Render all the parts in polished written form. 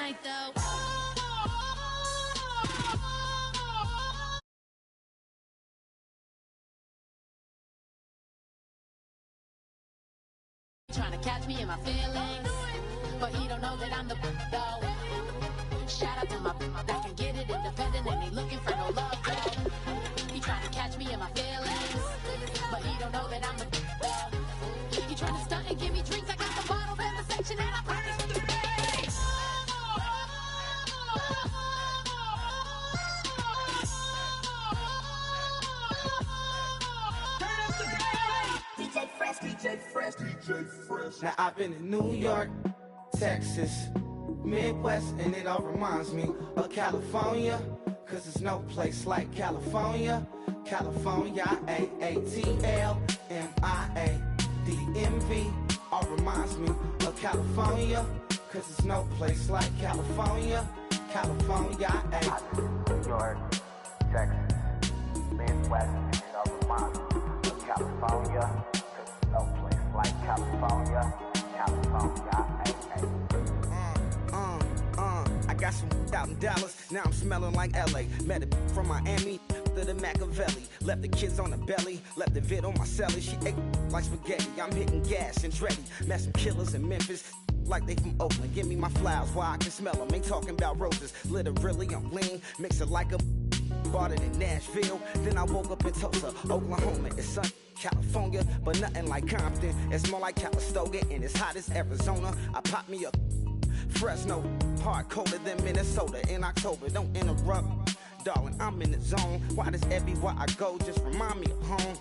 tonight though. Trying to catch me in my feelings, but he don't know that I'm the though. Shout out to my that can get it independent and ain't looking for no love though. He trying to catch me in my feelings, but he don't know that I'm the though. He trying to stunt and give me drinks. I got the bottles in the section and I promise to the DJ Fresh. Now I've been in New York, Texas, Midwest, and it all reminds me of California, cause there's no place like California. California, AATLMIADMV, all reminds me of California, cause there's no place like California. California, New York, Texas, Midwest, and it all reminds me of California. No place like California, California, I got some out in Dallas, now I'm smelling like LA. Met it from Miami to the Machiavelli. Left the kids on the belly, left the vid on my celly. She ate like spaghetti, I'm hitting gas and Dreddy. Met some killers in Memphis, like they from Oakland. Give me my flowers while I can smell them. Ain't talking about roses, literally I'm lean. Mix it like a bought it in Nashville. Then I woke up in Tulsa, Oklahoma. It's sunny. California, but nothing like Compton. It's more like Calistoga, and it's hot as Arizona. I pop me a Fresno, hard colder than Minnesota in October. Don't interrupt, darling, I'm in the zone. Why does everywhere I go just remind me of home?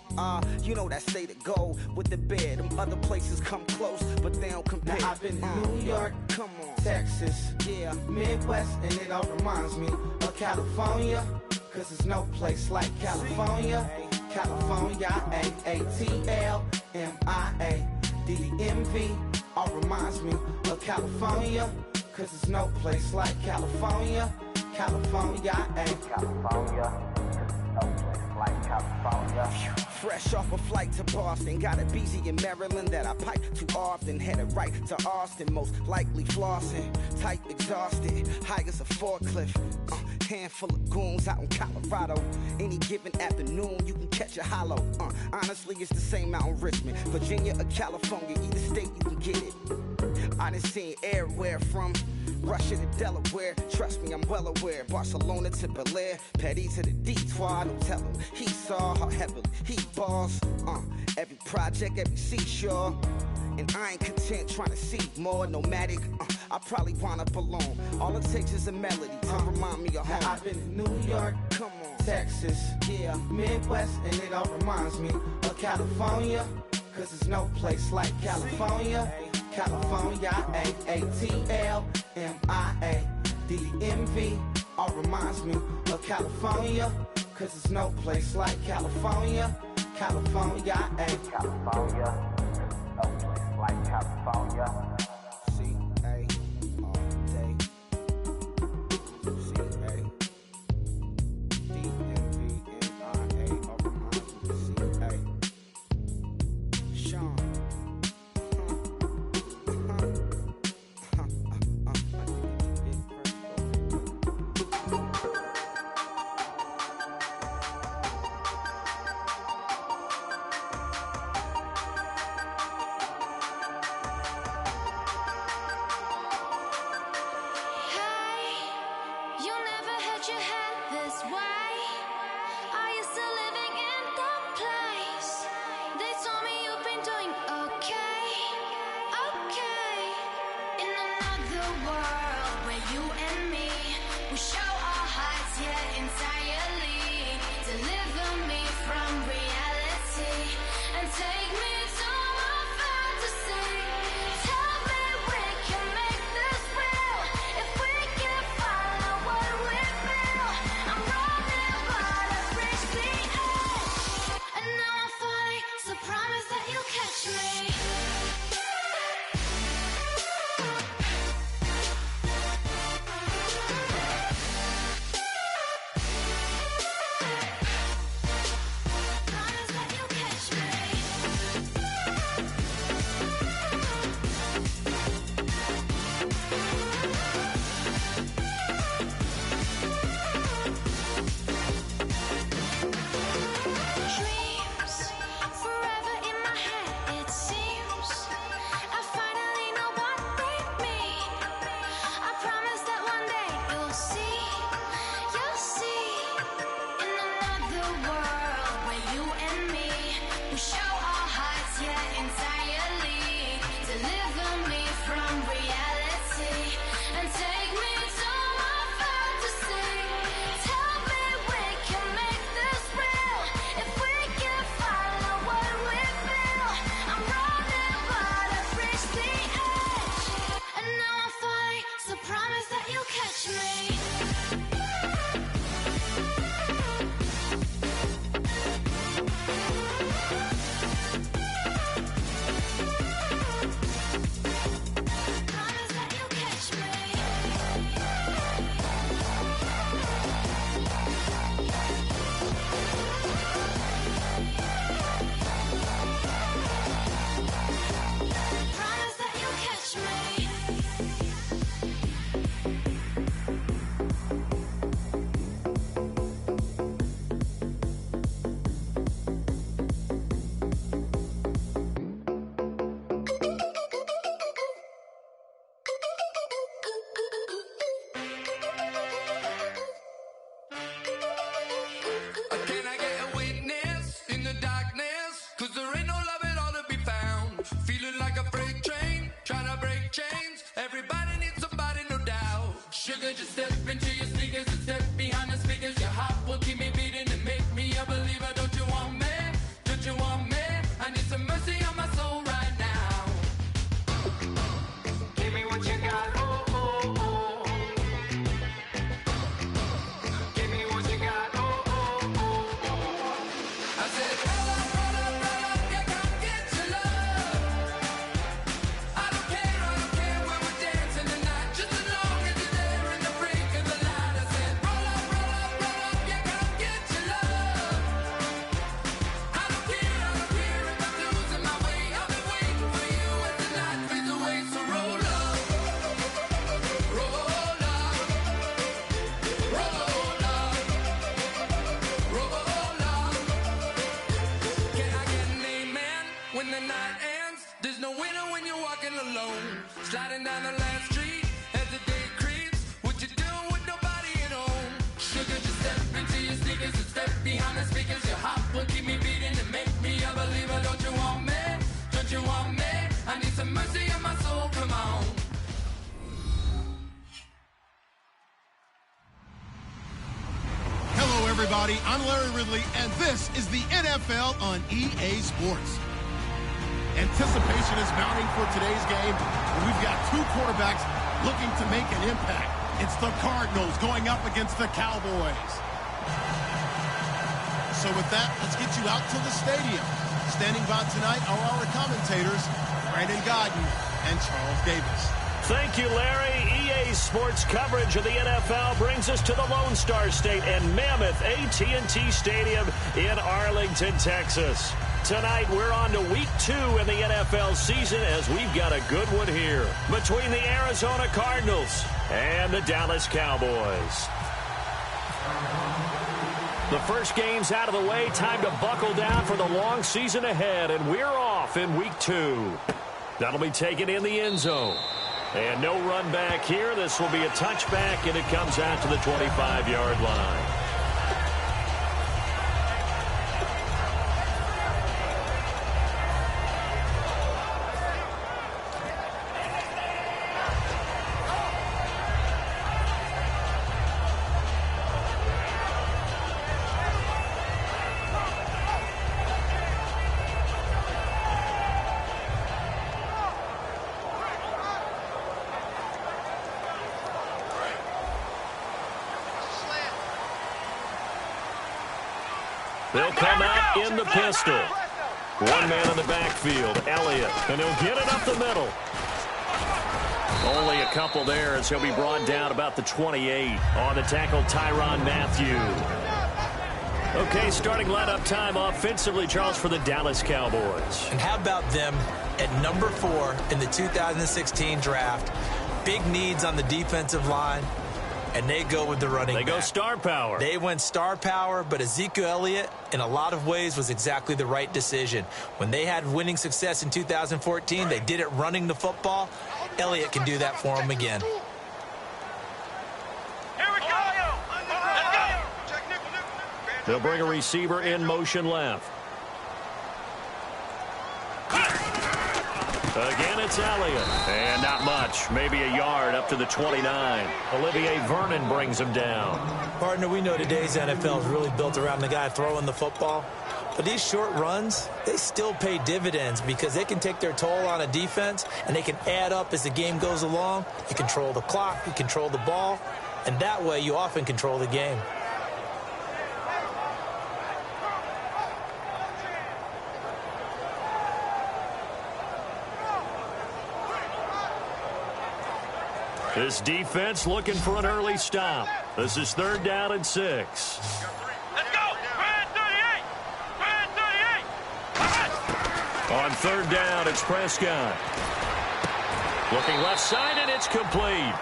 You know that state of gold with the bed. Them other places come close, but they don't compare. Now I've been to New York, come on, Texas, yeah, Midwest, and it all reminds me of California, cause there's no place like California. California, AATLMIADMV, all reminds me of California, cause there's no place like California. California, California, no place like California. Fresh off a flight to Boston, got a BZ in Maryland that I pipe too often. Headed right to Austin, most likely flossing. Tight, exhausted, high as a forklift. Handful of goons out in Colorado. Any given afternoon, you can catch a hollow. Honestly, it's the same out in Richmond, Virginia or California. Either state, you can get it. I done seen everywhere from Russia to Delaware. Trust me, I'm well aware. Barcelona to Bel Air, Petty to the Detroit. Don't tell him he saw how heavily he balls. Every project, every seashore. And I ain't content trying to see more nomadic. I probably wind up alone. All it takes is a melody to remind me of home. Now I've been to New York, come on, Texas, yeah, Midwest, and it all reminds me of California, cause there's no place like California. California, AATLMIADMV, all reminds me of California, cause there's no place like California. California, California, no place like California. just step into your sneakers and step behind the speakers. Your heart will keep me beating and make me a believer. Don't you want me? Don't you want me? I need some mercy on my soul right now. Give me what you got. Oh, oh, oh. Give me what you got. Oh, oh, oh, oh. I said, roll up, yeah, come get your love. I don't care when we're dancing tonight. Just as long as you're there in the break of the light. I said, roll up, yeah, come get your love. I don't care if I'm losing my way. I'll be waiting for you as the night fades away. So roll up, roll up, roll up, roll up. Can I get an amen when the night ends? There's no winner when you're walking alone. Sliding down the last street as the day creeps. What you doing with nobody at home? Sugar, just step into your sneakers and step behind the speakers. Your heart will keep me beating and make me a believer. Don't you want me? Don't you want me? I need some mercy on my soul. Come on. Hello, everybody. I'm Larry Ridley, and this is the NFL on EA Sports. Anticipation is mounting for today's game, and we've got two quarterbacks looking to make an impact. It's the Cardinals going up against the Cowboys. So with that, let's get you out to the stadium. Standing by tonight are our commentators, Brandon Godden and Charles Davis. Thank you, Larry. EA Sports coverage of the NFL brings us to the Lone Star State and Mammoth AT&T Stadium in Arlington, Texas. Tonight, we're on to Week 2 in the NFL season as we've got a good one here between the Arizona Cardinals and the Dallas Cowboys. The first game's out of the way. Time to buckle down for the long season ahead, and we're off in Week 2. That'll be taken in the end zone. And no run back here. This will be a touchback, and it comes out to the 25-yard line. They'll come out in the pistol. One man in the backfield, Elliott, and he'll get it up the middle. Only a couple there as he'll be brought down about the 28. On the tackle, Tyrann Mathieu. Okay, starting lineup time offensively, Charles, for the Dallas Cowboys. And how about them at number 4 in the 2016 draft? Big needs on the defensive line. And they go with the running back. They go star power. They went star power, but Ezekiel Elliott, in a lot of ways, was exactly the right decision. When they had winning success in 2014, they did it running the football. Elliott can do that for them again. Here we go! Let's go! They'll bring a receiver in motion left. Again, it's Elliott. And not much. Maybe a yard up to the 29. Olivier Vernon brings him down. Partner, we know today's NFL is really built around the guy throwing the football. But these short runs, they still pay dividends because they can take their toll on a defense, and they can add up as the game goes along. You control the clock, you control the ball, and that way you often control the game. This defense looking for an early stop. This is 3rd down and 6. Let's go! Brand 38! Brand 38! On 3rd down, it's Prescott. Looking left side, and it's complete.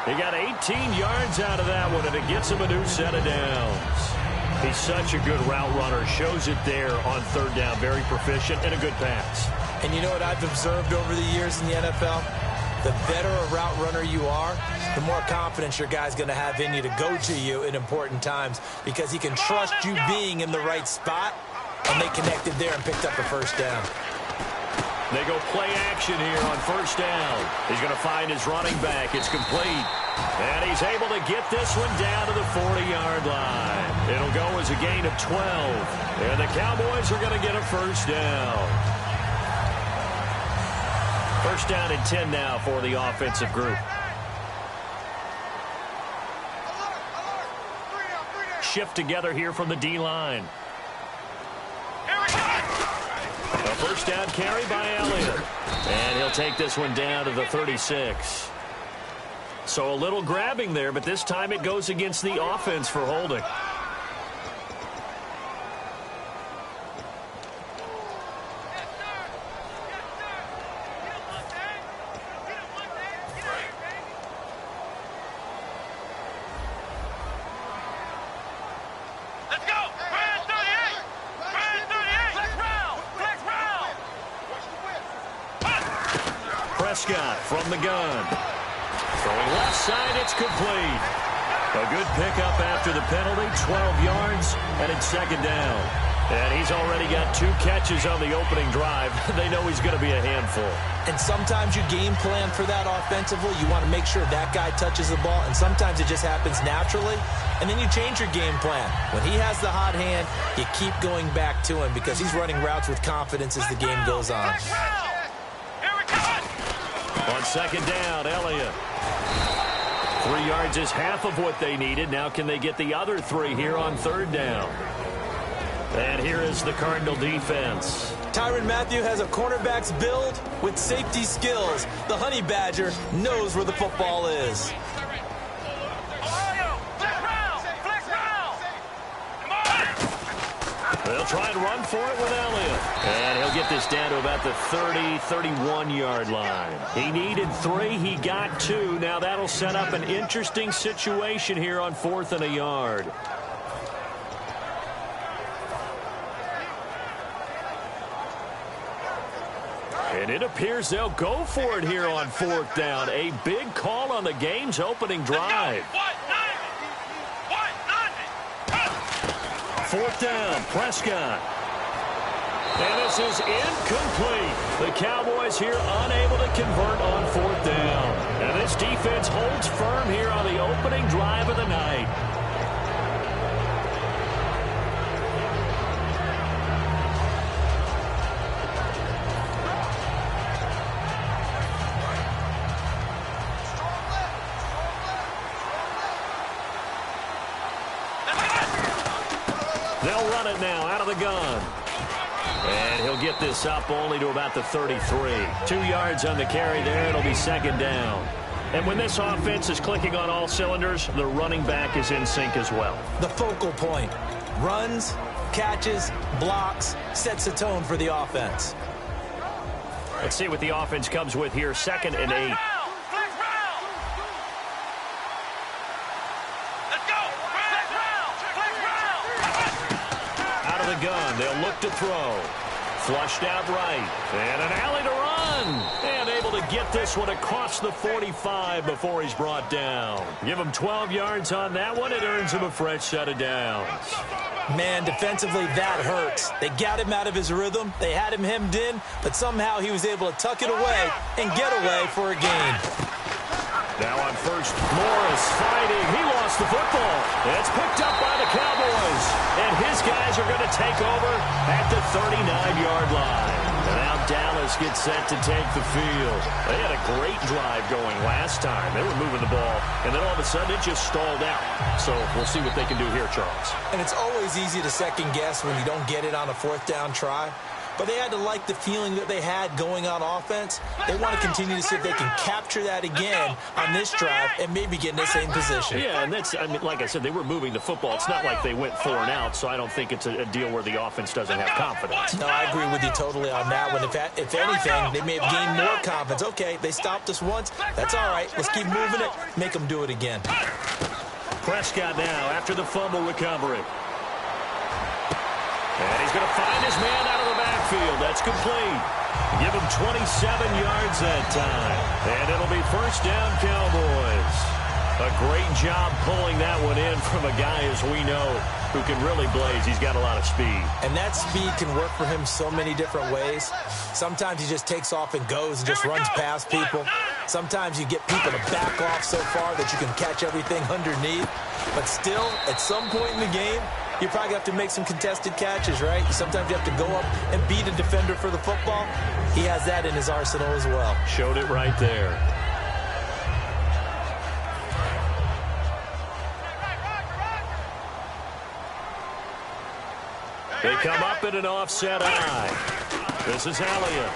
He got 18 yards out of that one, and it gets him a new set of downs. He's such a good route runner. Shows it there on 3rd down. Very proficient and a good pass. And you know what I've observed over the years in the NFL? The better a route runner you are, the more confidence your guy's going to have in you to go to you in important times because he can trust you being in the right spot, and they connected there and picked up a 1st down. They go play action here on 1st down. He's going to find his running back. It's complete. And he he's able to get this one down to the 40-yard line. It'll go as a gain of 12. And the Cowboys are going to get a first down. First down and 10 now for the offensive group. Shift together here from the D-line. A first down carry by Elliott. And he'll take this one down to the 36. So a little grabbing there, but this time it goes against the offense for holding. Prescott from the gun. Throwing left side, it's complete. A good pickup after the penalty, 12 yards, and it's second down. And he's already got 2 catches on the opening drive. They know he's going to be a handful. And sometimes you game plan for that offensively. You want to make sure that guy touches the ball, and sometimes it just happens naturally. And then you change your game plan. When he has the hot hand, you keep going back to him because he's running routes with confidence as the game goes on. On second down, Elliott. 3 yards is half of what they needed. Now can they get the other 3 here on third down? And here is the Cardinal defense. Tyrann Mathieu has a cornerback's build with safety skills. The Honey Badger knows where the football is. They'll try and run for it with Elliott. And he'll get this down to about the 30, 31-yard line. He needed 3. He got 2. Now that'll set up an interesting situation here on 4th and a yard. And it appears they'll go for it here on 4th down. A big call on the game's opening drive. 4th down, Prescott. And this is incomplete. The Cowboys here unable to convert on 4th down. And this defense holds firm here on the opening drive of the night. They'll run it now out of the gun. And he'll get this up only to about the 33. 2 yards on the carry there. It'll be second down. And when this offense is clicking on all cylinders, the running back is in sync as well. The focal point. Runs, catches, blocks, sets the tone for the offense. Let's see what the offense comes with here. 2nd and 8. Gun. They'll look to throw. Flushed out right. And an alley to run. And able to get this one across the 45 before he's brought down. Give him 12 yards on that one. It earns him a fresh set of downs. Man, defensively, that hurts. They got him out of his rhythm. They had him hemmed in, but somehow he was able to tuck it away and get away for a gain. Now on first, Morris fighting. He lost the football. It's picked up by the Cowboys. And his guys are going to take over at the 39-yard line. And now Dallas gets set to take the field. They had a great drive going last time. They were moving the ball, and then all of a sudden it just stalled out. So we'll see what they can do here, Charles. And it's always easy to second guess when you don't get it on a 4th down try. But they had to like the feeling that they had going on offense. They want to continue to see if they can capture that again on this drive and maybe get in the same position. Yeah, and that's, I mean, like I said, they were moving the football. It's not like they went 4 and out, so I don't think it's a deal where the offense doesn't have confidence. No, I agree with you totally on that one. If anything, they may have gained more confidence. Okay, they stopped us once. That's all right. Let's keep moving it. Make them do it again. Prescott now after the fumble recovery. And he's going to find his man out of the backfield. That's complete. Give him 27 yards that time. And it'll be first down, Cowboys. A great job pulling that one in from a guy, as we know, who can really blaze. He's got a lot of speed. And that speed can work for him so many different ways. Sometimes he just takes off and goes and just runs past people. Sometimes you get people to back off so far that you can catch everything underneath. But still, at some point in the game, you probably have to make some contested catches, right? Sometimes you have to go up and beat a defender for the football. He has that in his arsenal as well. Showed it right there. They come up in an offset eye. This is Elliott.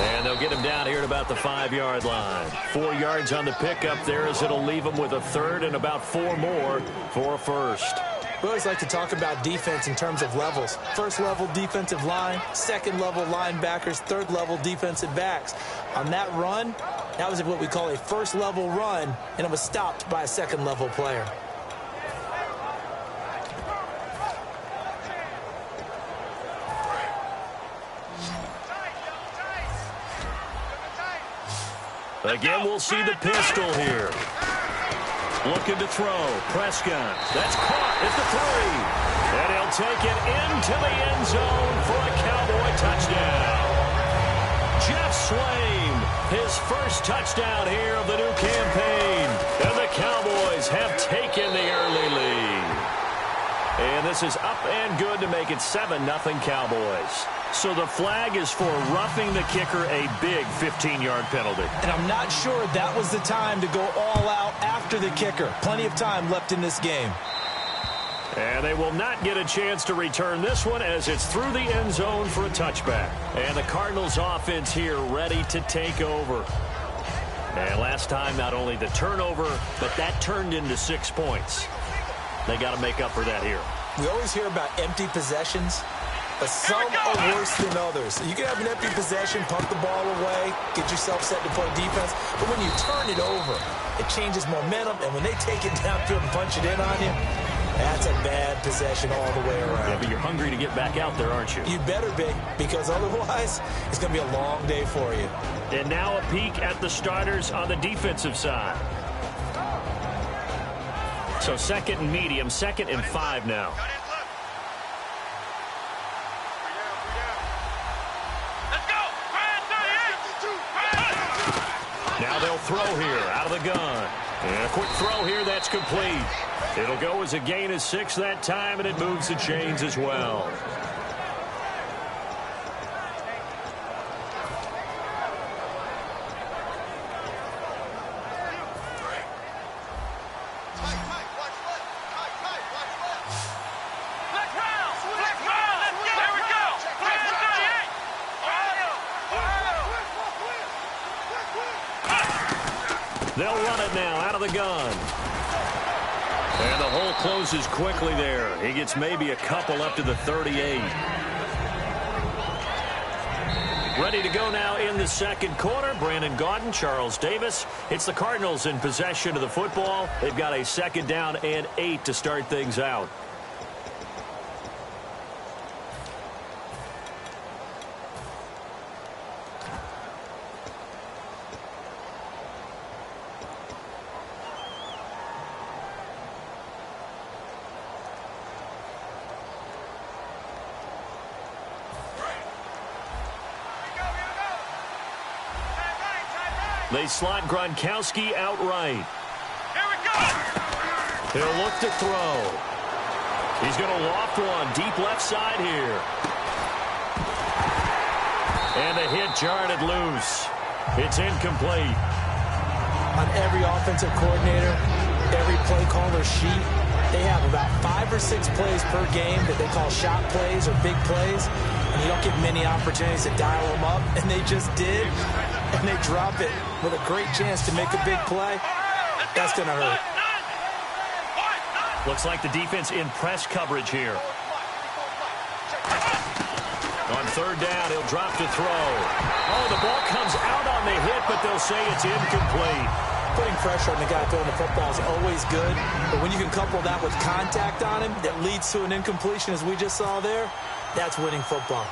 And they'll get him down here at about the 5-yard line. 4 yards on the pickup there as it'll leave him with a third and about 4 more for a first. We always like to talk about defense in terms of levels. First level defensive line, second level linebackers, third level defensive backs. On that run, that was what we call a first level run, and it was stopped by a second level player. Again, we'll see the pistol here. Looking to throw. Prescott. That's caught at the 3. And he'll take it into the end zone for a Cowboy touchdown. Jeff Swain, his first touchdown here of the new campaign. And the Cowboys have taken the early lead. And this is up and good to make it 7-0 Cowboys. So the flag is for roughing the kicker, a big 15-yard penalty. And I'm not sure that was the time to go all out after the kicker. Plenty of time left in this game. And they will not get a chance to return this one as it's through the end zone for a touchback. And the Cardinals offense here ready to take over. And last time, not only the turnover, but that turned into 6 points. They got to make up for that here. We always hear about empty possessions, but some are worse than others. You can have an empty possession, pump the ball away, get yourself set to play defense, but when you turn it over, it changes momentum, and when they take it downfield and punch it in on you, that's a bad possession all the way around. Yeah, but you're hungry to get back out there, aren't you? You better be, because otherwise, it's going to be a long day for you. And now a peek at the starters on the defensive side. So second and medium, 2nd and 5 now. Now they'll throw here out of the gun. And a quick throw here, that's complete. It'll go as a gain of 6 that time, and it moves the chains as well. They'll run it now out of the gun. And the hole closes quickly there. He gets maybe a couple up to the 38. Ready to go now in the second quarter. Brandon Gaudin, Charles Davis. It's the Cardinals in possession of the football. They've got a 2nd down and 8 to start things out. They slot Gronkowski outright. Here we go. He'll look to throw. He's going to loft one deep left side here. And the hit jarred it loose. It's incomplete. On every offensive coordinator, every play caller sheet, they have about 5 or 6 plays per game that they call shot plays or big plays. And you don't get many opportunities to dial them up. And they just did. And they drop it with a great chance to make a big play. That's going to hurt. Looks like the defense in press coverage here. On 3rd down, he'll drop to throw. Oh, the ball comes out on the hit, but they'll say it's incomplete. Putting pressure on the guy throwing the football is always good. But when you can couple that with contact on him that leads to an incompletion, as we just saw there, that's winning football.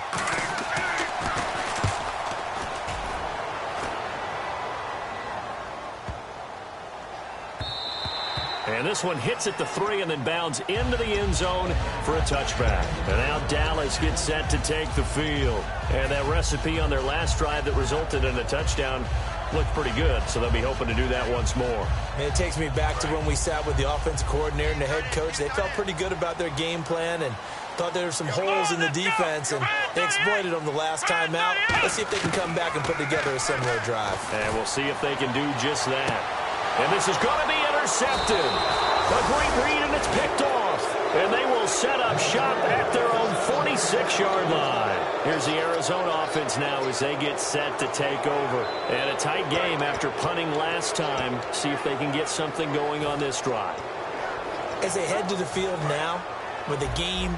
And this one hits at the 3 and then bounds into the end zone for a touchback. And now Dallas gets set to take the field. And that recipe on their last drive that resulted in a touchdown looked pretty good, so they'll be hoping to do that once more. And it takes me back to when we sat with the offensive coordinator and the head coach. They felt pretty good about their game plan and thought there were some holes in the defense, and they exploited them the last time out. Let's see if they can come back and put together a similar drive. And we'll see if they can do just that. And this is going to be intercepted. A great read, and it's picked off. And they will set up shop at their own 46-yard line. Here's the Arizona offense now as they get set to take over. And a tight game after punting last time. See if they can get something going on this drive. As they head to the field now, with the game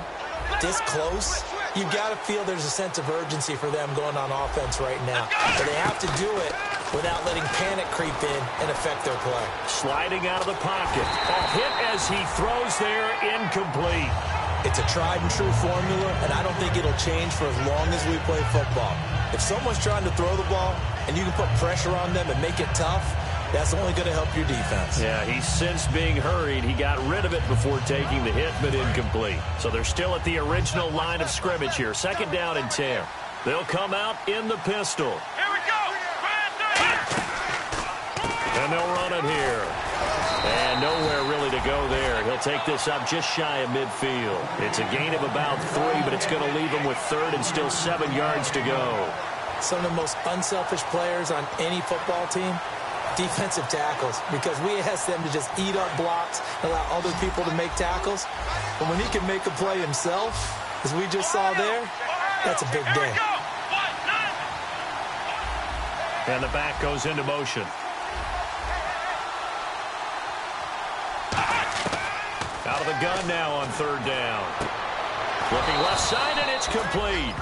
this close, you've got to feel there's a sense of urgency for them going on offense right now. But they have to do it without letting panic creep in and affect their play. Sliding out of the pocket. A hit as he throws there, incomplete. It's a tried and true formula, and I don't think it'll change for as long as we play football. If someone's trying to throw the ball and you can put pressure on them and make it tough, that's only going to help your defense. Yeah, he's since being hurried. He got rid of it before taking the hit, but incomplete. So they're still at the original line of scrimmage here. 2nd down and 10. They'll come out in the pistol. Here we go. And they'll run it here. And nowhere really to go there. He'll take this up just shy of midfield. It's a gain of about 3, but it's going to leave him with 3rd and still 7 yards to go. Some of the most unselfish players on any football team, defensive tackles, because we ask them to just eat up blocks, allow other people to make tackles. But when he can make a play himself, as we just saw there, that's a big day. And the back goes into motion. Out of the gun now on 3rd down. Looking left side, and it's complete.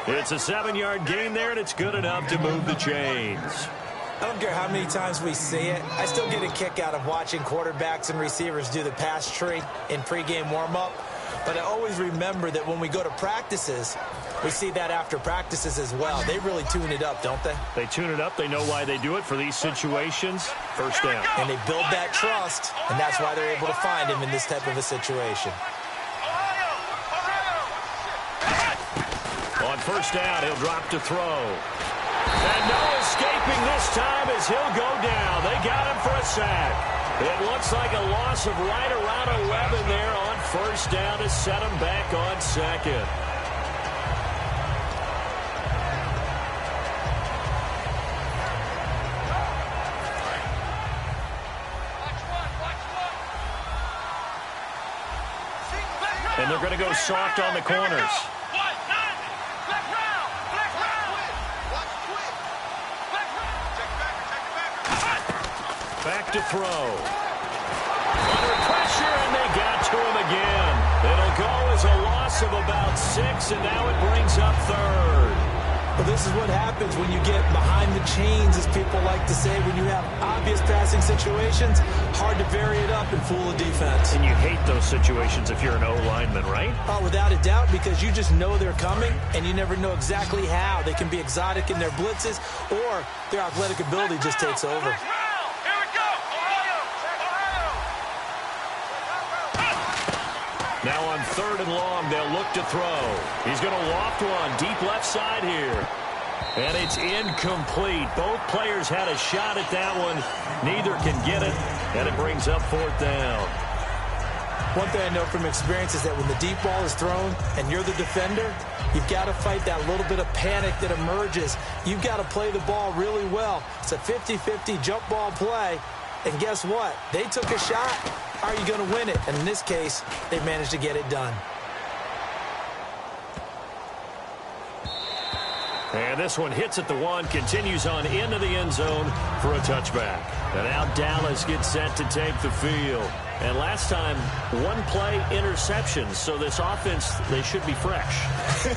It's a 7-yard gain there, and it's good enough to move the chains. I don't care how many times we see it. I still get a kick out of watching quarterbacks and receivers do the pass tree in pregame warm-up. But I always remember that when we go to practices, we see that after practices as well. They really tune it up, don't they? They tune it up. They know why they do it for these situations. 1st down. And they build that trust, and that's why they're able to find him in this type of a situation. On 1st down, he'll drop to throw. And no escaping this time as he'll go down. They got him for a sack. It looks like a loss of right around 11 there on 1st down to set him back on 2nd. And they're going to go soft on the corners. Back to throw. Under pressure, and they got to him again. It'll go as a loss of about 6, and now it brings up 3rd. Well, this is what happens when you get behind the chains, as people like to say. When you have obvious passing situations, hard to vary it up and fool a defense. And you hate those situations if you're an O-lineman, right? Oh, without a doubt, because you just know they're coming, and you never know exactly how. They can be exotic in their blitzes, or their athletic ability just takes over. Now on 3rd and long, they'll look to throw. He's going to loft one deep left side here. And it's incomplete. Both players had a shot at that one. Neither can get it, and it brings up 4th down. One thing I know from experience is that when the deep ball is thrown and you're the defender, you've got to fight that little bit of panic that emerges. You've got to play the ball really well. It's a 50-50 jump ball play. And guess what? They took a shot. How are you going to win it? And in this case, they managed to get it done. And this one hits at the 1, continues on into the end zone for a touchback. And now Dallas gets set to take the field. And last time, 1-play interception. So this offense, they should be fresh.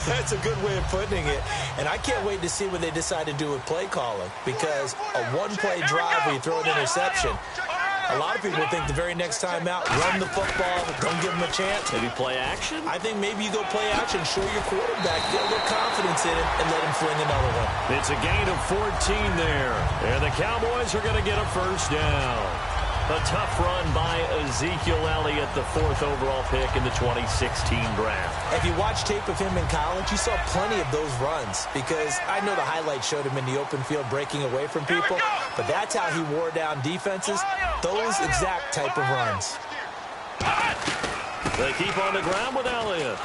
That's a good way of putting it. And I can't wait to see what they decide to do with play calling. Because a 1-play drive where you throw an interception, a lot of people think the very next time out, run the football, don't give them a chance. Maybe play action? I think maybe you go play action, show your quarterback, get a little confidence in it, and let him fling another one. It's a gain of 14 there. And the Cowboys are going to get a 1st down. A tough run by Ezekiel Elliott, the 4th overall pick in the 2016 draft. If you watch tape of him in college, you saw plenty of those runs because I know the highlights showed him in the open field breaking away from people, but that's how he wore down defenses, those exact type of runs. They keep on the ground with Elliott.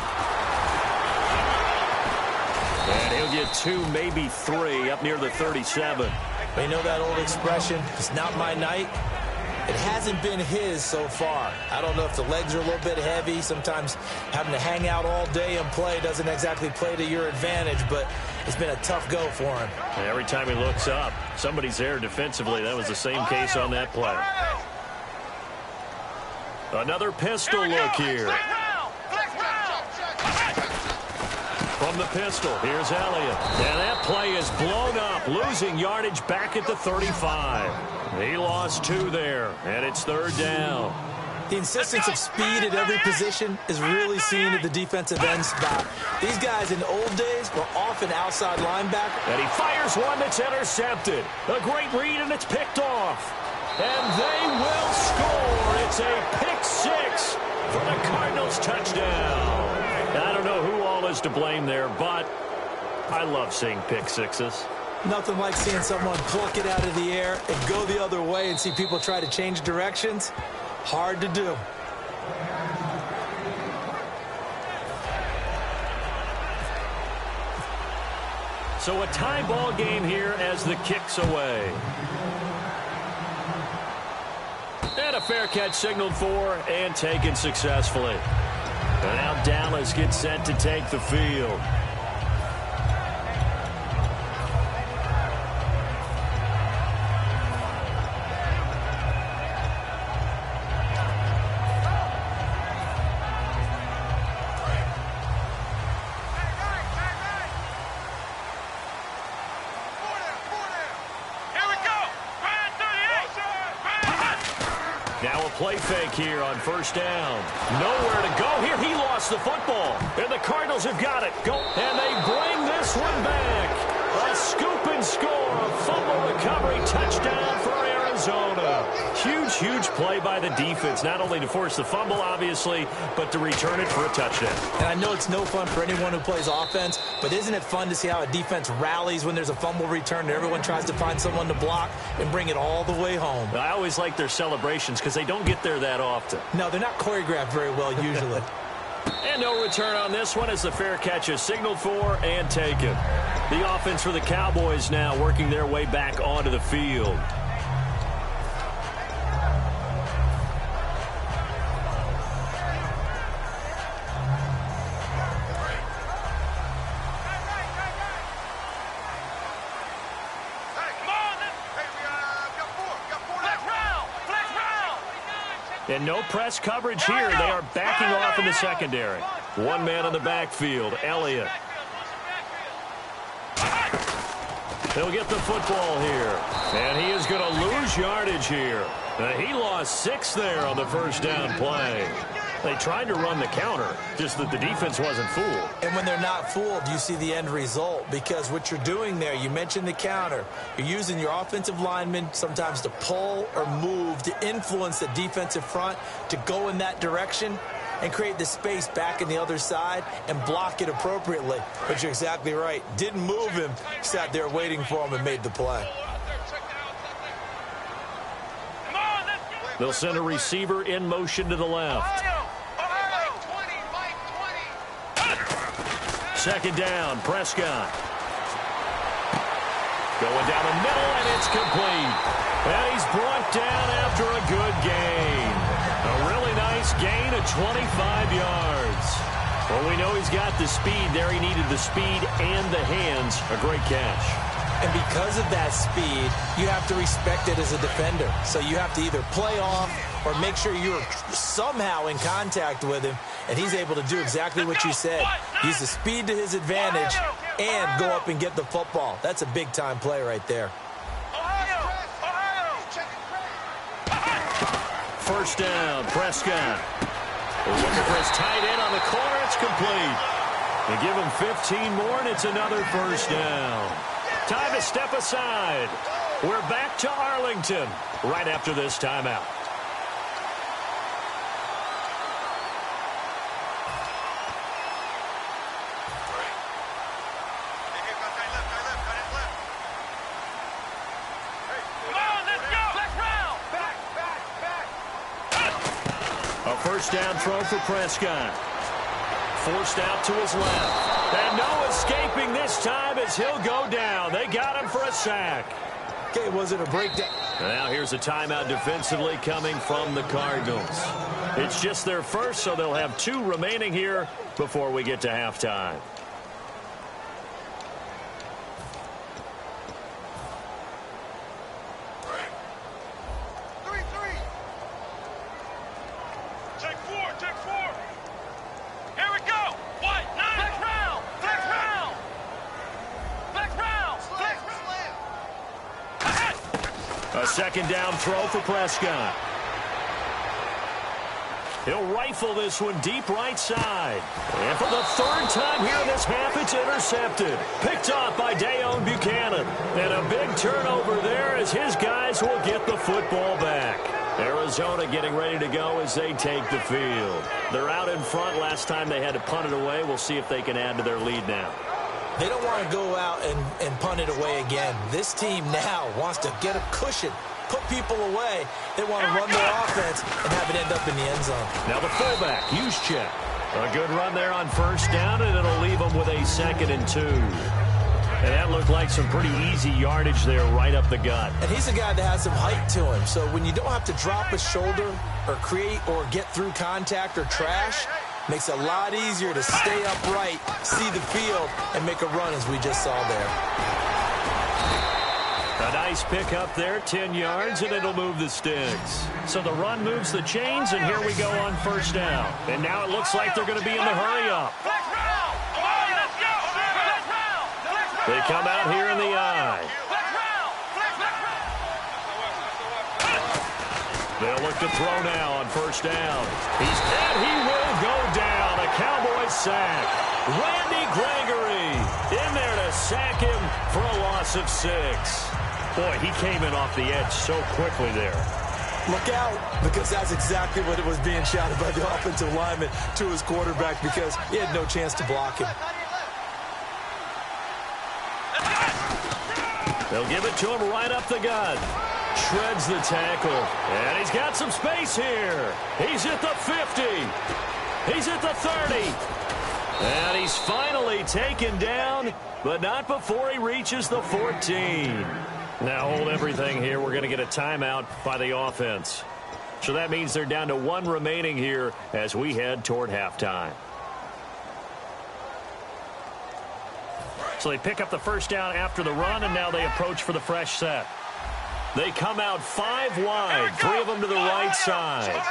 And he'll get 2, maybe 3 up near the 37. You know that old expression, it's not my night? It hasn't been his so far. I don't know if the legs are a little bit heavy. Sometimes having to hang out all day and play doesn't exactly play to your advantage, but it's been a tough go for him. And every time he looks up, somebody's there defensively. That was the same case on that play. Another pistol look here. From the pistol, here's Elliott. And that play is blown up, losing yardage back at the 35. He lost 2 there, and it's 3rd down. The insistence of speed at every position is really seen at the defensive end spot. These guys in the old days were often outside linebacker. And he fires one that's intercepted. A great read, and it's picked off. And they will score. It's a pick 6 for the Cardinals touchdown. I don't know who all is to blame there, but I love seeing pick 6s. Nothing like seeing someone pluck it out of the air and go the other way and see people try to change directions. Hard to do. So a tie ball game here as the kick's away. And a fair catch signaled for and taken successfully. And now Dallas gets set to take the field. Now a play fake here on 1st down. Nowhere to go here. He lost the football. And the Cardinals have got it. Go. And they bring this one back. A scoop and score. A fumble recovery. Touchdown for Arizona. Huge, huge play by the defense. Not only to force the fumble, obviously, but to return it for a touchdown. And I know it's no fun for anyone who plays offense, but isn't it fun to see how a defense rallies when there's a fumble return and everyone tries to find someone to block and bring it all the way home? I always like their celebrations because they don't get there that often. No, they're not choreographed very well usually. And no return on this one as the fair catch is signaled for and taken. The offense for the Cowboys now working their way back onto the field. And no press coverage here. They are backing off in the secondary. One man in the backfield, Elliott. He'll get the football here. And he is going to lose yardage here. He lost 6 there on the 1st down play. They tried to run the counter, just that the defense wasn't fooled. And when they're not fooled, you see the end result, because what you're doing there, you mentioned the counter. You're using your offensive linemen sometimes to pull or move to influence the defensive front to go in that direction and create the space back in the other side and block it appropriately. But you're exactly right. Didn't move him, sat there waiting for him and made the play. They'll send a receiver in motion to the left. 2nd down, Prescott. Going down the middle, and it's complete. And he's brought down after a good gain. A really nice gain of 25 yards. Well, we know he's got the speed there. He needed the speed and the hands. A great catch. And because of that speed, you have to respect it as a defender. So you have to either play off or make sure you're somehow in contact with him, and he's able to do exactly what you said. Use the speed to his advantage and go up and get the football. That's a big-time play right there. 1st down, Prescott. Looking for his tight end on the corner. It's complete. They give him 15 more, and it's another 1st down. Time to step aside. We're back to Arlington right after this timeout. A first down throw for Prescott. Forced out to his left. And no escaping this time as he'll go down. They got him for a sack. Okay, was it a breakdown? Now here's a timeout defensively coming from the Cardinals. It's just their first, so they'll have 2 remaining here before we get to halftime. Take four. Here we go. White, 9. Flex round. A second down throw for Prescott. He'll rifle this one deep right side. And for the 3rd time here in this half, it's intercepted. Picked off by Dayon Buchanan. And a big turnover there as his guys will get the football back. Arizona getting ready to go as they take the field. They're out in front. Last time they had to punt it away. We'll see if they can add to their lead now. They don't want to go out and punt it away again. This team now wants to get a cushion, put people away. They want to run their offense and have it end up in the end zone. Now the fullback, Juszczyk. A good run there on first down, and it'll leave them with a 2nd and 2. And that looked like some pretty easy yardage there right up the gut. And he's a guy that has some height to him. So when you don't have to drop a shoulder or create or get through contact or trash, makes it a lot easier to stay upright, see the field, and make a run as we just saw there. A nice pick up there, 10 yards, and it'll move the sticks. So the run moves the chains, and here we go on first down. And now it looks like they're going to be in the hurry-up. They come out here in the eye. They'll look to throw now on first down. And he will go down. A Cowboy sack. Randy Gregory in there to sack him for a loss of 6. Boy, he came in off the edge so quickly there. Look out, because that's exactly what it was being shouted by the offensive lineman to his quarterback, because he had no chance to block him. They'll give it to him right up the gut. Shreds the tackle. And he's got some space here. He's at the 50. He's at the 30. And he's finally taken down, but not before he reaches the 14. Now hold everything here. We're going to get a timeout by the offense. So that means they're down to 1 remaining here as we head toward halftime. So they pick up the first down after the run, and now they approach for the fresh set. They come out 5 wide, 3 of them to the right side.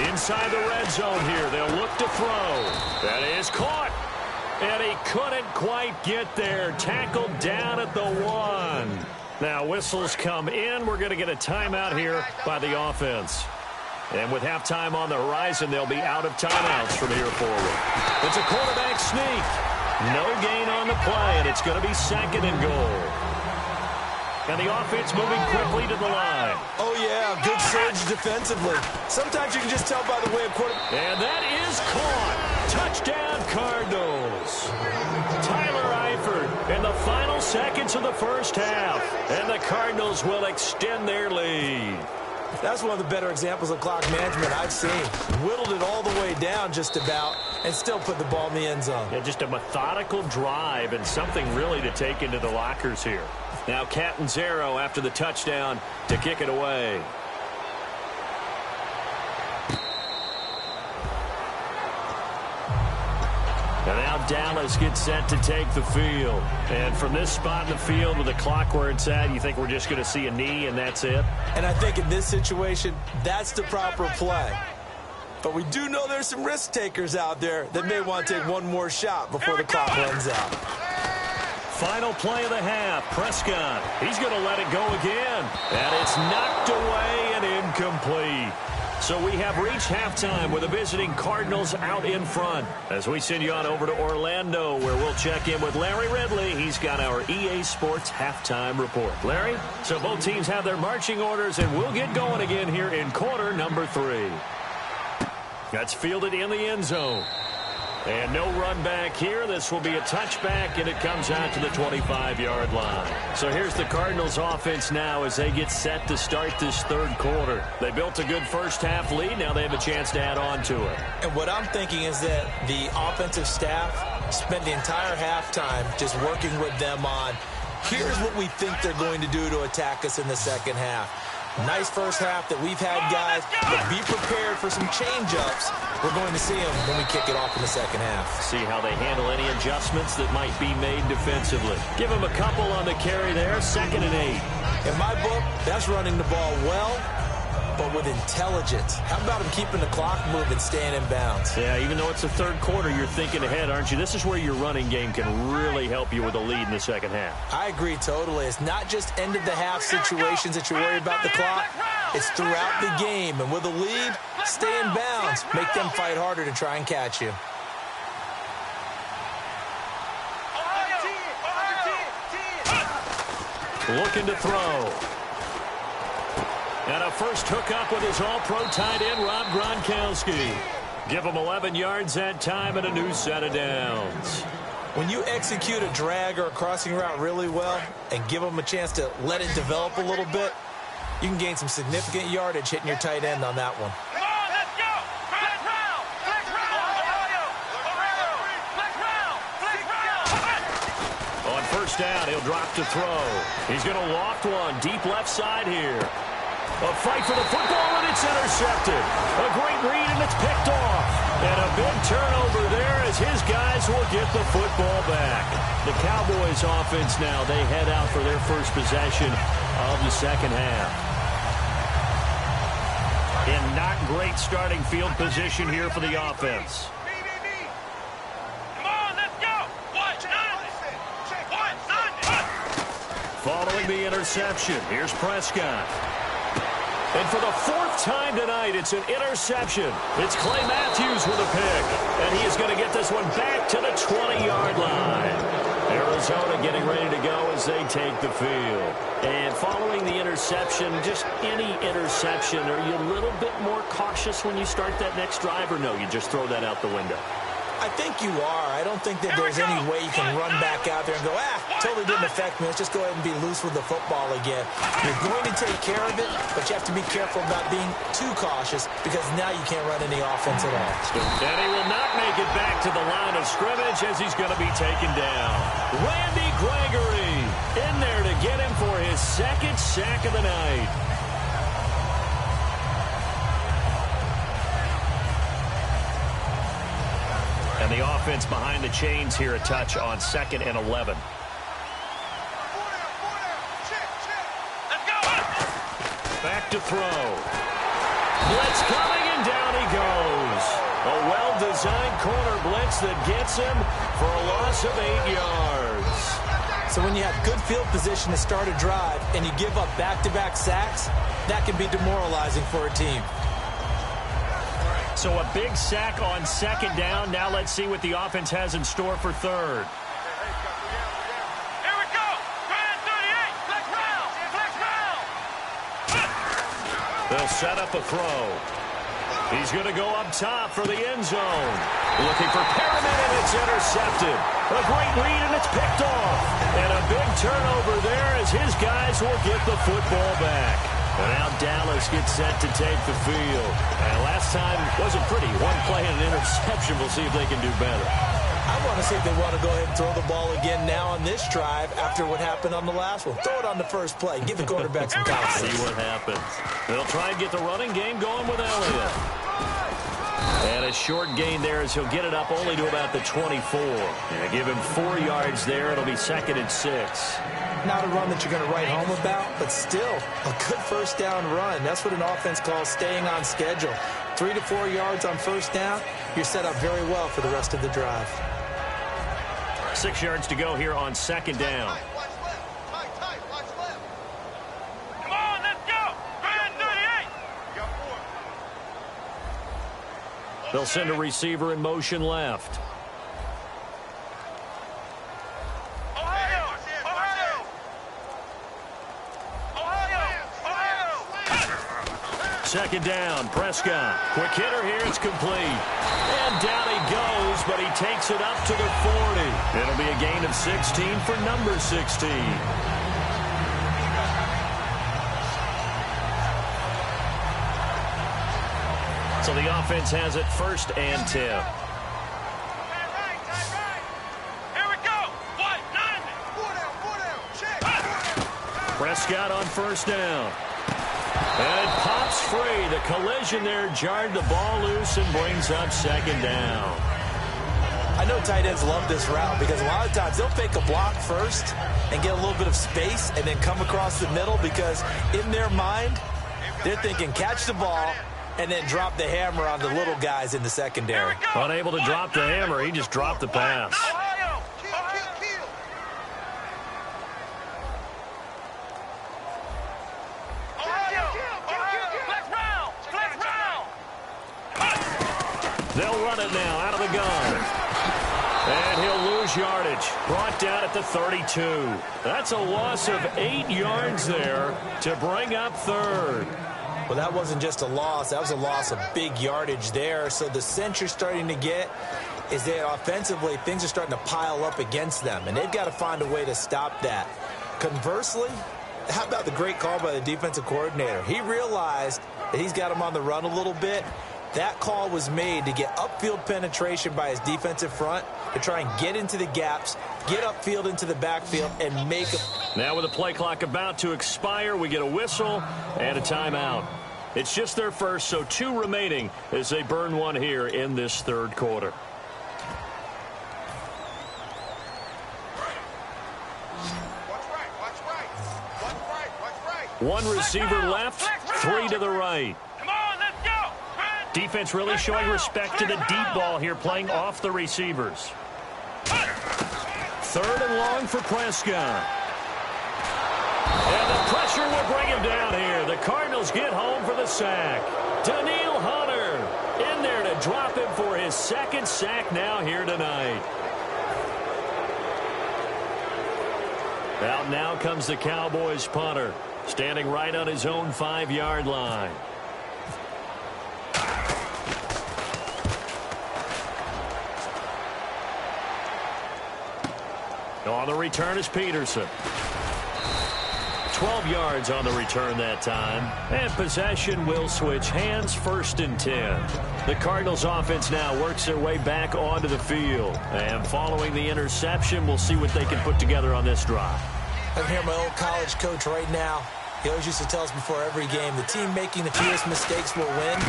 Inside the red zone here, they'll look to throw. That is caught. And he couldn't quite get there. Tackled down at the 1. Now whistles come in. We're going to get a timeout here by the offense. And with halftime on the horizon, they'll be out of timeouts from here forward. It's a quarterback sneak. No gain on the play, and it's going to be 2nd and goal. And the offense moving quickly to the line. Oh, yeah, good surge defensively. Sometimes you can just tell by the way a quarterback... And that is caught. Touchdown, Cardinals. Tyler Eifert in the final seconds of the first half. And the Cardinals will extend their lead. That's one of the better examples of clock management I've seen. Whittled it all the way down just about and still put the ball in the end zone. Yeah, just a methodical drive and something really to take into the lockers here. Now Catanzaro after the touchdown to kick it away. And now Dallas gets set to take the field. And from this spot in the field with the clock where it's at, you think we're just going to see a knee and that's it? And I think in this situation, that's the proper play. But we do know there's some risk takers out there that may want to take one more shot before the clock runs out. Final play of the half. Prescott. He's going to let it go again. And it's knocked away and incomplete. So we have reached halftime with the visiting Cardinals out in front. As we send you on over to Orlando, where we'll check in with Larry Ridley. He's got our EA Sports halftime report. Larry, so both teams have their marching orders, and we'll get going again here in quarter number 3. That's fielded in the end zone. And no run back here. This will be a touchback, and it comes out to the 25-yard line. So here's the Cardinals offense now as they get set to start this third quarter. They built a good first-half lead. Now they have a chance to add on to it. And what I'm thinking is that the offensive staff spent the entire halftime just working with them on, here's what we think they're going to do to attack us in the second half. Nice first half that we've had, guys, but be prepared for some change-ups. We're going to see them when we kick it off in the second half. See how they handle any adjustments that might be made defensively. Give them a couple on the carry there, 2nd and 8. In my book, that's running the ball well, but with intelligence. How about him keeping the clock moving, staying in bounds? Yeah, even though it's the third quarter, you're thinking ahead, aren't you? This is where your running game can really help you with a lead in the second half. I agree totally. It's not just end-of-the-half situations that you worry about the clock. It's throughout the game. And with a lead, stay in bounds. Make them fight harder to try and catch you. Looking to throw. And a first hookup with his all-pro tight end, Rob Gronkowski. Give him 11 yards that time and a new set of downs. When you execute a drag or a crossing route really well and give them a chance to let it develop a little bit, you can gain some significant yardage hitting your tight end on that one. Come on, let's go! Flex round! Flex round! On first down, he'll drop to throw. He's going to loft one deep left side here. A fight for the football, and it's intercepted. A great read, and it's picked off. And a big turnover there as his guys will get the football back. The Cowboys offense now, they head out for their first possession of the second half. In not great starting field position here for the offense. Come on, let's go! Watch out! Following the interception, here's Prescott. And for the 4th time tonight, it's an interception. It's Clay Matthews with a pick. And he is going to get this one back to the 20-yard line. Arizona getting ready to go as they take the field. And following the interception, just any interception, are you a little bit more cautious when you start that next drive, or no, you just throw that out the window? I think you are. I don't think that there's any way you can run back out there and go, totally didn't affect me. Let's just go ahead and be loose with the football again. You're going to take care of it, but you have to be careful about being too cautious because now you can't run any offense at all. And he will not make it back to the line of scrimmage as he's going to be taken down. Randy Gregory in there to get him for his 2nd sack of the night. And the offense behind the chains here, a touch on 2nd and 11. Back to throw. Blitz coming, and down he goes. A well-designed corner blitz that gets him for a loss of 8 yards. So when you have good field position to start a drive and you give up back-to-back sacks, that can be demoralizing for a team. So a big sack on 2nd down. Now let's see what the offense has in store for 3rd. Here we go! Grand 38! Flex round! Flex round! They'll set up a throw. He's going to go up top for the end zone. Looking for Perriman, and it's intercepted. A great read, and it's picked off. And a big turnover there as his guys will get the football back. And now Dallas gets set to take the field. And last time wasn't pretty. One play and an interception. We'll see if they can do better. I want to see if they want to go ahead and throw the ball again now on this drive after what happened on the last one. Throw it on the first play. Give the quarterback some confidence. See what happens. They'll try and get the running game going with Elliott. And a short gain there as he'll get it up only to about the 24. And give him 4 yards there. It'll be 2nd and 6. Not a run that you're going to write home about, but still a good first down run. That's what an offense calls staying on schedule. 3 to 4 yards on first down, you're set up very well for the rest of the drive. 6 yards to go here on 2nd down. Come on, let's go! Grand 38! They'll send a receiver in motion left. Second down, Prescott. Quick hitter here, it's complete. And down he goes, but he takes it up to the 40. It'll be a gain of 16 for number 16. So the offense has it 1st and 10. Prescott on 1st down. And it pops free. The collision there jarred the ball loose and brings up 2nd down. I know tight ends love this route because a lot of times they'll fake a block first and get a little bit of space and then come across the middle because in their mind, they're thinking catch the ball and then drop the hammer on the little guys in the secondary. Unable to drop the hammer, he just dropped the pass. They'll run it now out of the gun. And he'll lose yardage. Brought down at the 32. That's a loss of 8 yards there to bring up 3rd. Well, that wasn't just a loss. That was a loss of big yardage there. So the sense you're starting to get is that offensively things are starting to pile up against them, and they've got to find a way to stop that. Conversely, how about the great call by the defensive coordinator? He realized that he's got him on the run a little bit. That call was made to get upfield penetration by his defensive front to try and get into the gaps, get upfield into the backfield, and make them. Now with the play clock about to expire, we get a whistle and a timeout. It's just their first, so 2 remaining as they burn one here in this 3rd quarter. One receiver left, 3 to the right. Defense really showing respect to the deep ball here, playing off the receivers. 3rd and long for Prescott. And the pressure will bring him down here. The Cardinals get home for the sack. Daniil Hunter in there to drop him for his 2nd sack now here tonight. Out now comes the Cowboys punter, standing right on his own 5-yard line. On the return is Peterson. 12 yards on the return that time. And possession will switch hands, 1st and 10. The Cardinals offense now works their way back onto the field. And following the interception, we'll see what they can put together on this drive. I can hear my old college coach right now. He always used to tell us before every game, the team making the fewest mistakes will win.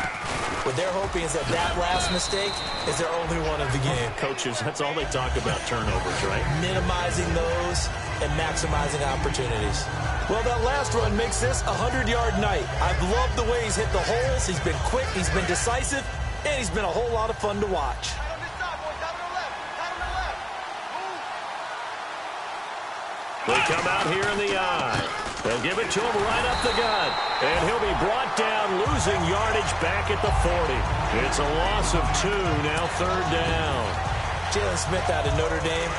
What they're hoping is that last mistake is their only one of the game. Coaches, that's all they talk about, turnovers, right? Minimizing those and maximizing opportunities. Well, that last run makes this a 100-yard night. I've loved the way he's hit the holes. He's been quick, he's been decisive, and he's been a whole lot of fun to watch. They come out here in the eye. They'll give it to him right up the gut. And he'll be brought down, losing yardage back at the 40. It's a loss of 2, now 3rd down. Jalen Smith out of Notre Dame.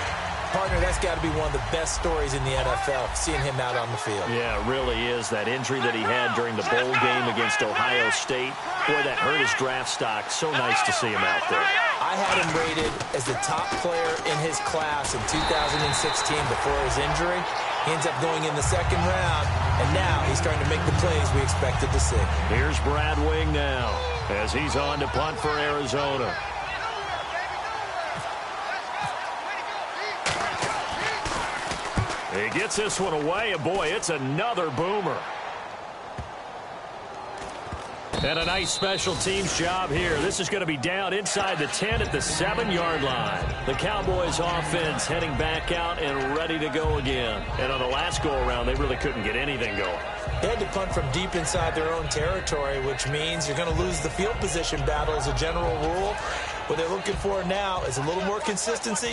Partner, that's got to be one of the best stories in the NFL, seeing him out on the field. Yeah, it really is. That injury that he had during the bowl game against Ohio State, boy, that hurt his draft stock. So nice to see him out there. I had him rated as the top player in his class in 2016 before his injury. He ends up going in the 2nd round, and now he's starting to make the plays we expected to see. Here's Brad Wing now as he's on to punt for Arizona. He gets this one away, and boy, it's another boomer. And a nice special teams job here. This is going to be down inside the 10 at the 7-yard line. The Cowboys offense heading back out and ready to go again. And on the last go-around, they really couldn't get anything going. They had to punt from deep inside their own territory, which means you're going to lose the field position battle as a general rule. What they're looking for now is a little more consistency,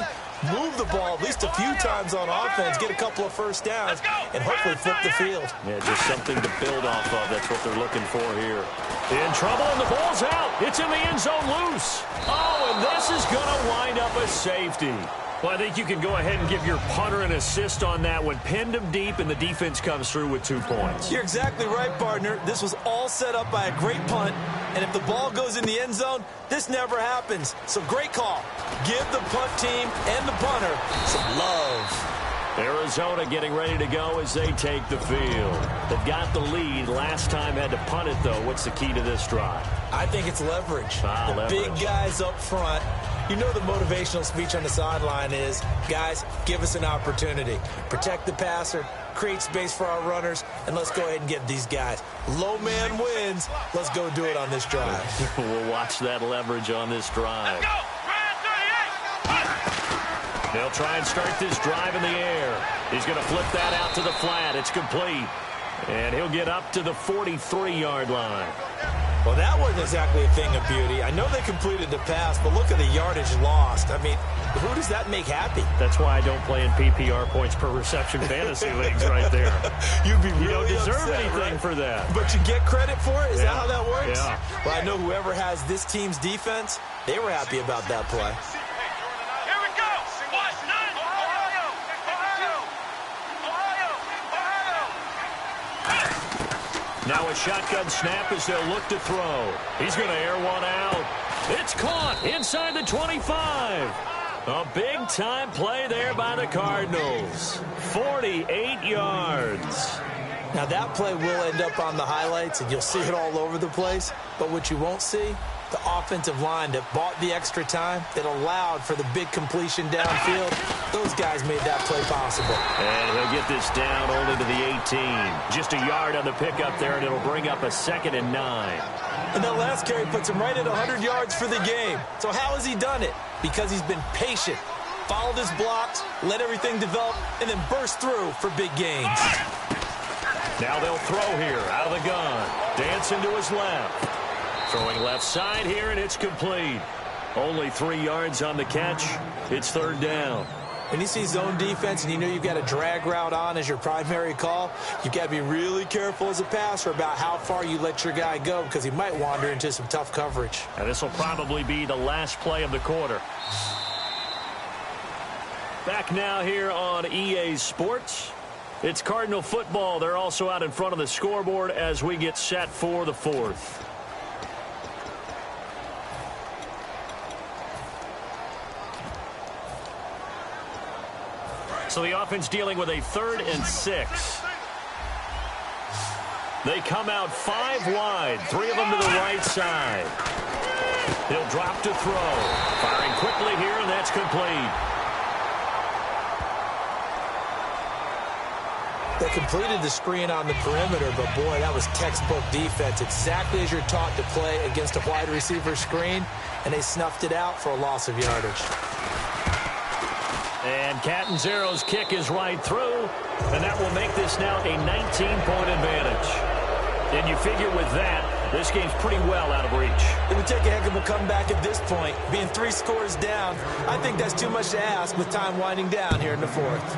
move the ball at least a few times on offense, get a couple of first downs, and hopefully flip the field. Yeah, just something to build off of. That's what they're looking for here. In trouble, and the ball's out. It's in the end zone loose. Oh, and this is going to wind up a safety. Well, I think you can go ahead and give your punter an assist on that one. Pinned him deep, and the defense comes through with 2 points. You're exactly right, partner. This was all set up by a great punt, and if the ball goes in the end zone, this never happens. So great call. Give the punt team and the punter some love. Arizona getting ready to go as they take the field. They've got the lead. Last time had to punt it, though. What's the key to this drive? I think it's leverage. The leverage. Big guys up front. You know the motivational speech on the sideline is, guys, give us an opportunity. Protect the passer, create space for our runners, and let's go ahead and get these guys. Low man wins. Let's go do it on this drive. We'll watch that leverage on this drive. They'll try and start this drive in the air. He's going to flip that out to the flat. It's complete. And he'll get up to the 43-yard line. Well, that wasn't exactly a thing of beauty. I know they completed the pass, but look at the yardage lost. I mean, who does that make happy? That's why I don't play in PPR points per reception fantasy leagues right there. You'd be really You don't deserve upset, anything right? for that. But you get credit for it? Is that how that works? Yeah. Well, I know whoever has this team's defense, they were happy about that play. Here we go. What? Nine. Ohio. Now a shotgun snap as they'll look to throw. He's going to air one out. It's caught inside the 25. A big-time play there by the Cardinals. 48 yards. Now, that play will end up on the highlights, and you'll see it all over the place. But what you won't see, the offensive line that bought the extra time, that allowed for the big completion downfield, those guys made that play possible. And he'll get this down only to the 18. Just a yard on the pickup there, and it'll bring up a 2nd and 9. And that last carry puts him right at 100 yards for the game. So how has he done it? Because he's been patient, followed his blocks, let everything develop, and then burst through for big gains. Now they'll throw here out of the gun. Dancing to his left. Throwing left side here, and it's complete. Only 3 yards on the catch. It's 3rd down. When you see zone defense and you know you've got a drag route on as your primary call, you've got to be really careful as a passer about how far you let your guy go because he might wander into some tough coverage. And this will probably be the last play of the quarter. Back now here on EA Sports. It's Cardinal football. They're also out in front of the scoreboard as we get set for the 4th. So the offense dealing with a 3rd and 6. They come out 5 wide, 3 of them to the right side. He'll drop to throw. Firing quickly here, and that's complete. They completed the screen on the perimeter, but boy, that was textbook defense. Exactly as you're taught to play against a wide receiver screen, and they snuffed it out for a loss of yardage. And Catanzaro's kick is right through, and that will make this now a 19-point advantage. And you figure with that, this game's pretty well out of reach. It would take a heck of a comeback at this point. Being 3 scores down, I think that's too much to ask with time winding down here in the 4th.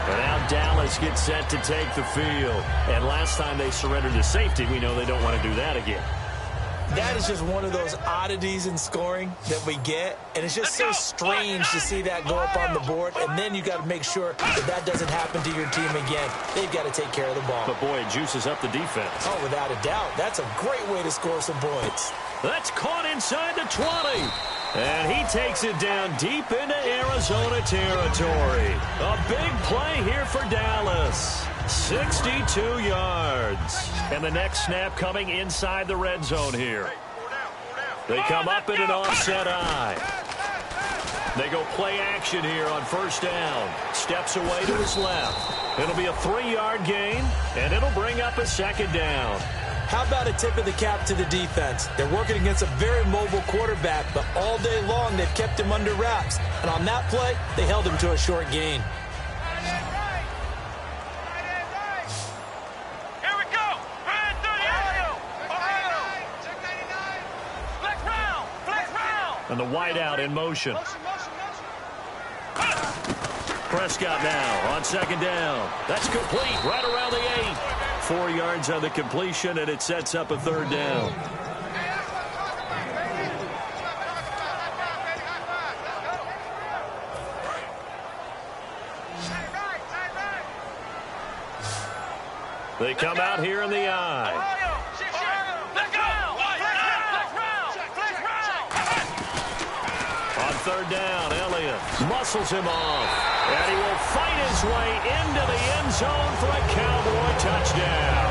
And now Dallas gets set to take the field. And last time they surrendered to safety, we know they don't want to do that again. That is just one of those oddities in scoring that we get, and it's just so strange to see that go up on the board, and then you got to make sure that that doesn't happen to your team again. They've got to take care of the ball. But, boy, it juices up the defense. Oh, without a doubt. That's a great way to score some points. That's caught inside the 20. And he takes it down deep into Arizona territory. A big play here for Dallas. 62 yards. And the next snap coming inside the red zone here. They come up in an offset eye. They go play action here on 1st down. Steps away to his left. It'll be a 3-yard gain, and it'll bring up a 2nd down. How about a tip of the cap to the defense? They're working against a very mobile quarterback, but all day long they've kept him under wraps. And on that play, they held him to a short gain. And the wideout in motion. Prescott now on 2nd down. That's complete right around the 8. 4 yards on the completion, and it sets up a third down. They come out here in the eye. On third down, Elliott muscles him off, and he will fight his way into the end zone for a Cowboy touchdown.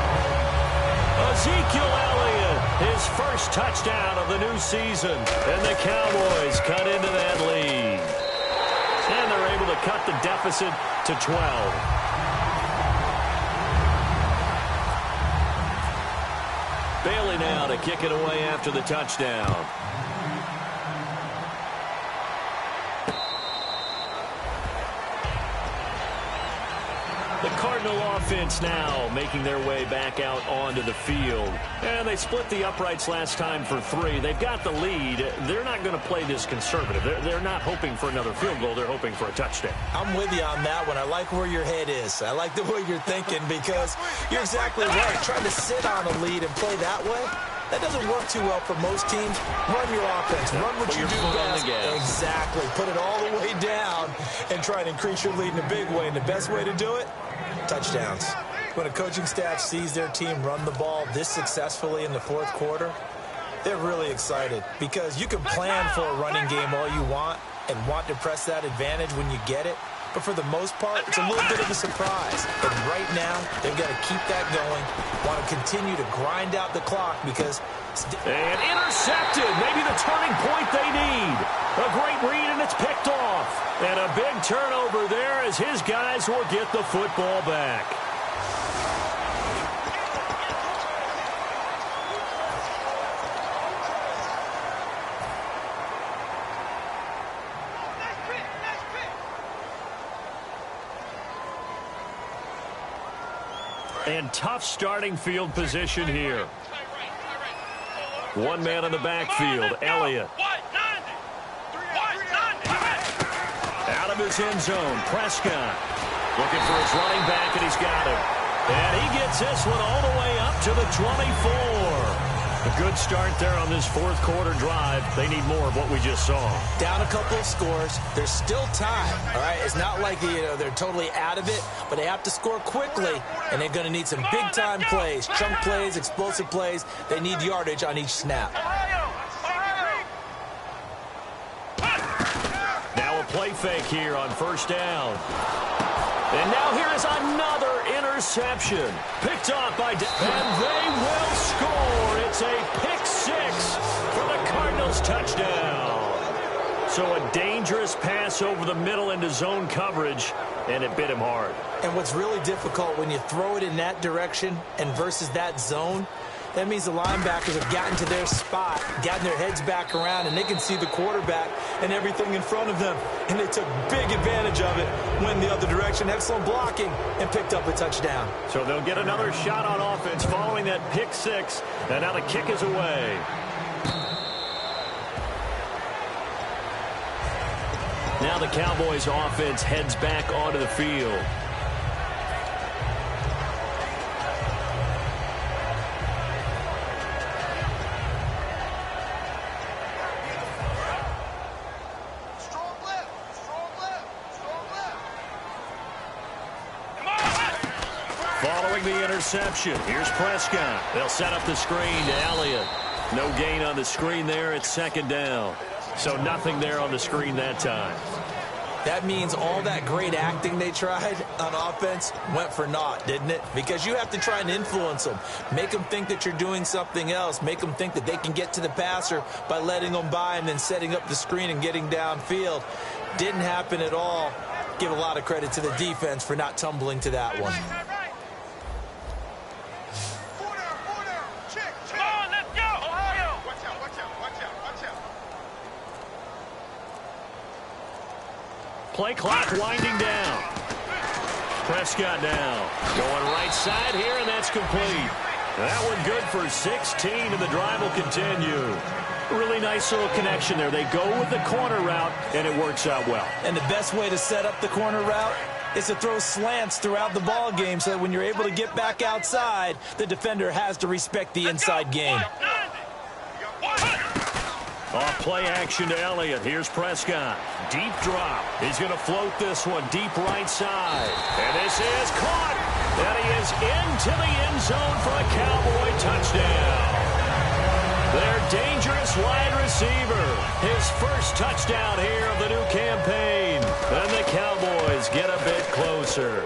Ezekiel Elliott, his first touchdown of the new season, and the Cowboys cut into that lead. And they're able to cut the deficit to 12. Bailey now to kick it away after the touchdown. The Cardinal offense now making their way back out onto the field. And they split the uprights last time for 3. They've got the lead. They're not going to play this conservative. They're not hoping for another field goal. They're hoping for a touchdown. I'm with you on that one. I like where your head is. I like the way you're thinking because you're exactly right. Trying to sit on a lead and play that way, that doesn't work too well for most teams. Run your offense. Run what you do best. Exactly. Put it all the way down and try and increase your lead in a big way. And the best way to do it, touchdowns. When a coaching staff sees their team run the ball this successfully in the fourth quarter, they're really excited because you can plan for a running game all you want and want to press that advantage when you get it. But for the most part, it's a little bit of a surprise. And right now, they've got to keep that going, want to continue to grind out the clock because... And intercepted, maybe the turning point they need. A great read, and it's picked off. And a big turnover there as his guys will get the football back. And tough starting field position here. One man in the backfield, Elliott. Out of his end zone, Prescott. Looking for his running back, and he's got him. And he gets this one all the way up to the 24. A good start there on this fourth quarter drive. They need more of what we just saw. Down a couple of scores. There's still time, all right? It's not like, they're totally out of it, but they have to score quickly, and they're going to need some big-time plays, chunk plays, explosive plays. They need yardage on each snap. Now a play fake here on first down. And now here is another interception. Picked off by... And they will score. It's a pick 6 for the Cardinals touchdown. So a dangerous pass over the middle into zone coverage, and it bit him hard. And what's really difficult when you throw it in that direction and versus that zone, that means the linebackers have gotten to their spot, gotten their heads back around, and they can see the quarterback and everything in front of them. And they took big advantage of it, went the other direction, excellent blocking, and picked up a touchdown. So they'll get another shot on offense following that pick 6, and now the kick is away. Now the Cowboys offense heads back onto the field. Following the interception, here's Prescott. They'll set up the screen to Elliott. No gain on the screen there. It's second down. So nothing there on the screen that time. That means all that great acting they tried on offense went for naught, didn't it? Because you have to try and influence them. Make them think that you're doing something else. Make them think that they can get to the passer by letting them by and then setting up the screen and getting downfield. Didn't happen at all. Give a lot of credit to the defense for not tumbling to that one. Play clock winding down. Prescott now going right side here, and that's complete. That one good for 16, and the drive will continue. Really nice little connection there. They go with the corner route, and it works out well. And the best way to set up the corner route is to throw slants throughout the ball game so that when you're able to get back outside, the defender has to respect the inside game. Off play action to Elliott. Here's Prescott. Deep drop. He's going to float this one deep right side. And this is caught. And he is into the end zone for a Cowboy touchdown. Their dangerous wide receiver. His first touchdown here of the new campaign. And the Cowboys get a bit closer.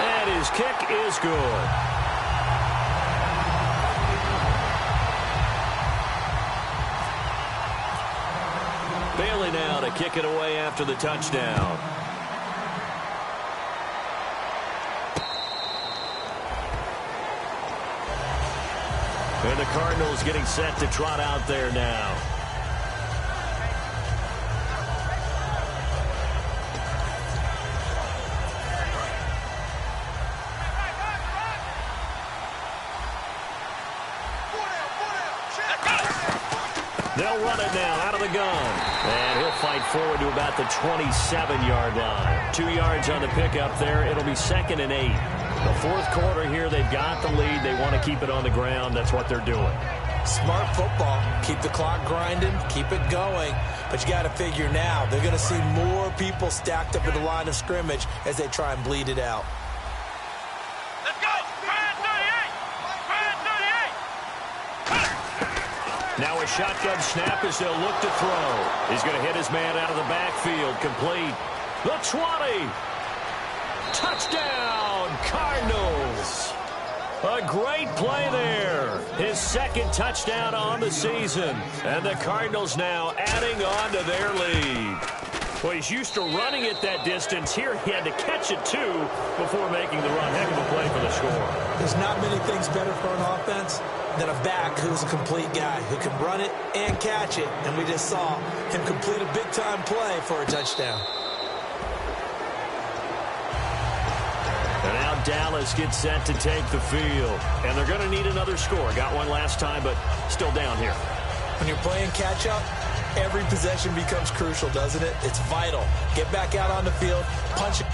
And his kick is good. Bailey now to kick it away after the touchdown. And the Cardinals getting set to trot out there now. They'll run it now out of the gun. And he'll fight forward to about the 27-yard line. 2 yards on the pickup there. It'll be 2nd and 8. The fourth quarter here, they've got the lead. They want to keep it on the ground. That's what they're doing. Smart football. Keep the clock grinding. Keep it going. But you got to figure now, they're going to see more people stacked up at the line of scrimmage as they try and bleed it out. Let's go! Brand 38! Brand 38! Now a shotgun snap as they'll look to throw. He's going to hit his man out of the backfield. Complete. The 20. Touchdown, Cardinals. A great play there. His second touchdown on the season. And the Cardinals now adding on to their lead. Well, he's used to running it that distance. Here he had to catch it, too, before making the run. Heck of a play for the score. There's not many things better for an offense than a back who's a complete guy who can run it and catch it. And we just saw him complete a big-time play for a touchdown. And now Dallas gets set to take the field. And they're going to need another score. Got one last time, but still down here. When you're playing catch-up, every possession becomes crucial, doesn't it? It's vital. Get back out on the field, punch it.